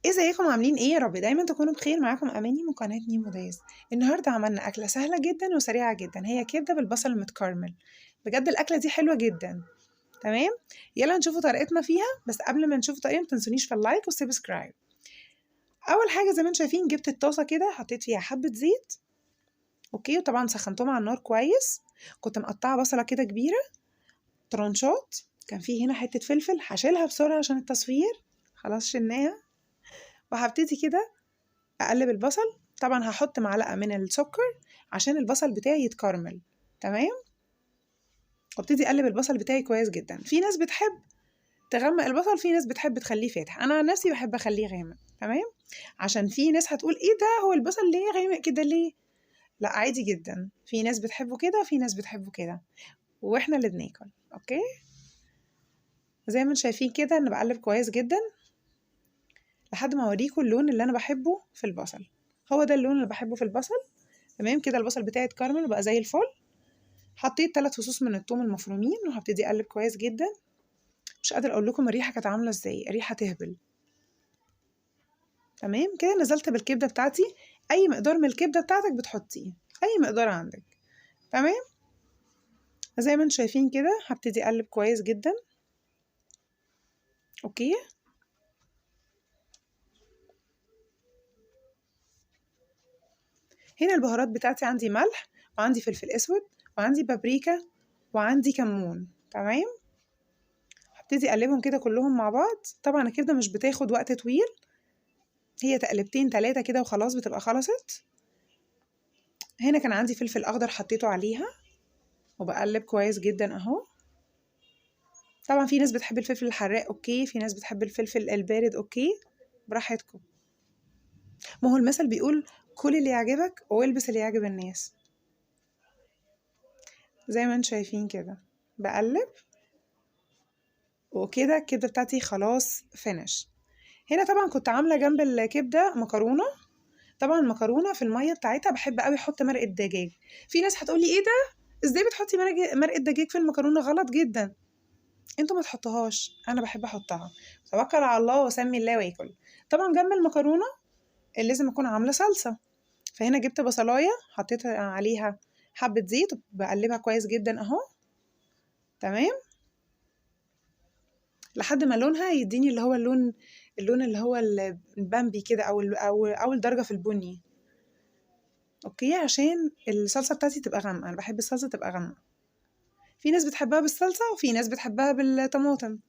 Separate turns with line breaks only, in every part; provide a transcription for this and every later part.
ازيكم عاملين ايه؟ يا رب دايما تكونوا بخير. معاكم اماني من قناه نيمو دايز. النهارده عملنا اكله سهله جدا وسريعه جدا، هي كبده بالبصل المتكرمل. بجد الاكله دي حلوه جدا. تمام، يلا نشوفوا طريقتنا فيها. بس قبل ما نشوف طريقه متنسونيش في اللايك والسبسكرايب. اول حاجه زي ما انتم شايفين جبت الطاسه كده، حطيت فيها حبه زيت. اوكي، وطبعا سخنتهم على النار كويس. كنت مقطعه بصله كده كبيره ترانشات. كان فيه هنا حته فلفل، هشيلها بسرعه عشان التصوير. خلاص شلناها. وهبتدي كده اقلب البصل. طبعا هحط معلقه من السكر عشان البصل بتاعي يتكرمل. تمام، وابتدي اقلب البصل بتاعي كويس جدا. في ناس بتحب تغمق البصل، في ناس بتحب تخليه فاتح. انا عن نفسي بحب اخليه غامق. تمام، عشان في ناس هتقول ايه ده، هو البصل ليه غامق كده ليه؟ لا عادي جدا، في ناس بتحبه كده وفي ناس بتحبه كده، واحنا اللي بناكل. اوكي، زي ما انتم شايفين كده انا بقلب كويس جدا لحد ما اوريكم اللون اللي انا بحبه في البصل. هو ده اللون اللي بحبه في البصل. تمام كده البصل بتاعي اتكرمل وبقى زي الفل. حطيت 3 فصوص من الثوم المفرومين وهبتدي اقلب كويس جدا. مش قادره اقول لكم الريحه كانت عامله ازاي، الريحه تهبل. تمام كده نزلت بالكبده بتاعتي. اي مقدار من الكبده بتاعتك بتحطيه، اي مقدار عندك. تمام، زي ما انتم شايفين كده هبتدي اقلب كويس جدا. اوكي، هنا البهارات بتاعتي عندي ملح وعندي فلفل اسود وعندي بابريكا وعندي كمون. تمام، هبتدي اقلبهم كده كلهم مع بعض. طبعا الكبده مش بتاخد وقت طويل، هي تقلبتين 3 كده وخلاص بتبقى خلصت. هنا كان عندي فلفل اخضر حطيته عليها وبقلب كويس جدا اهو. طبعا في ناس بتحب الفلفل الحراق، اوكي، في ناس بتحب الفلفل البارد، اوكي، براحتكم. ما هو المثل بيقول كل اللي يعجبك والبس اللي يعجب الناس. زي ما انتم شايفين كده بقلب. وكده الكبده بتاعتي خلاص فينش. هنا طبعا كنت عامله جنب الكبده مكرونه. طبعا المكرونه في الميه بتاعتها بحب قوي احط مرقه دجاج. في ناس هتقولي ايه ده، ازاي بتحطي مرقه دجاج في المكرونه؟ غلط جدا، انتوا ما تحطوهاش، انا بحب احطها. توكل على الله وسمي الله واكل. طبعا جنب المكرونه لازم اكون عامله صلصه. فهنا جبت بصلايه حطيت عليها حبه زيت وبقلبها كويس جدا اهو. تمام، لحد ما لونها يديني اللي هو اللون اللي هو البامبي كده او اول درجه في البني. اوكي، عشان الصلصه بتاعتي تبقى غامقه، انا بحب الصلصه تبقى غامقه. في ناس بتحبها بالصلصه وفي ناس بتحبها بالطماطم.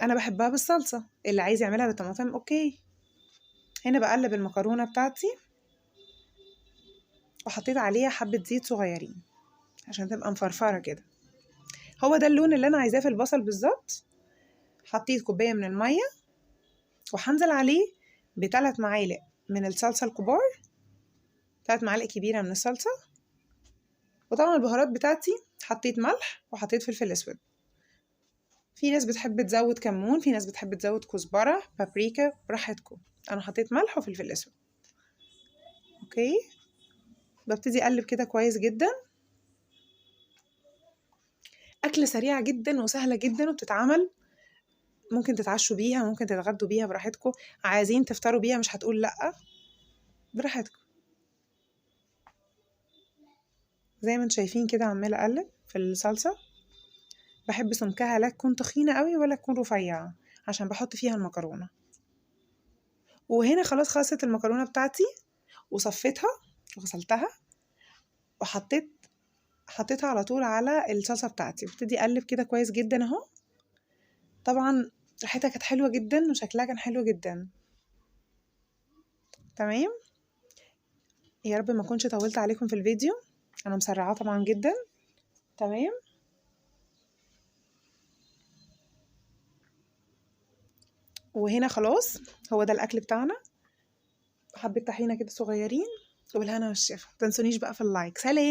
انا بحبها بالصلصه، اللي عايز يعملها بالطماطم اوكي. هنا بقلب المكرونه بتاعتي وحطيت عليها حبه زيت صغيرين عشان تبقى مفرفره كده. هو ده اللون اللي انا عايزاه في البصل بالظبط. حطيت كوبايه من الميه وهنزل عليه ب3 معالق من الصلصه الكبار، 3 معالق كبيره من الصلصه. وطبعا البهارات بتاعتي حطيت ملح وحطيت فلفل اسود. في ناس بتحب تزود كمون، في ناس بتحب تزود كزبره، بابريكا، براحتكم. انا حطيت ملح وفلفل اسود. اوكي، ببتدي اقلب كده كويس جدا. اكله سريعه جدا وسهله جدا وبتتعمل. ممكن تتعشوا بيها، ممكن تتغدوا بيها براحتكم. عايزين تفطروا بيها مش هتقول لا، براحتكم. زي ما انتم شايفين كده عماله اقلب في الصلصه. بحب سمكها لا تكون تخينه قوي ولا تكون رفيعه عشان بحط فيها المكرونه. وهنا خلاص خلصت المكرونه بتاعتي وصفيتها وغسلتها حطيتها على طول على الصلصه بتاعتي. وابتدي اقلب كده كويس جدا اهو. طبعا ريحتها كانت حلوه جدا وشكلها كان حلو جدا. تمام، يا رب ما اكونش طولت عليكم في الفيديو، انا مسرعه طبعا جدا. تمام، وهنا خلاص هو ده الاكل بتاعنا. حبه طحينه كده صغيرين، وبالهنا والشفا. متنسونيش بقى في اللايك. سلام.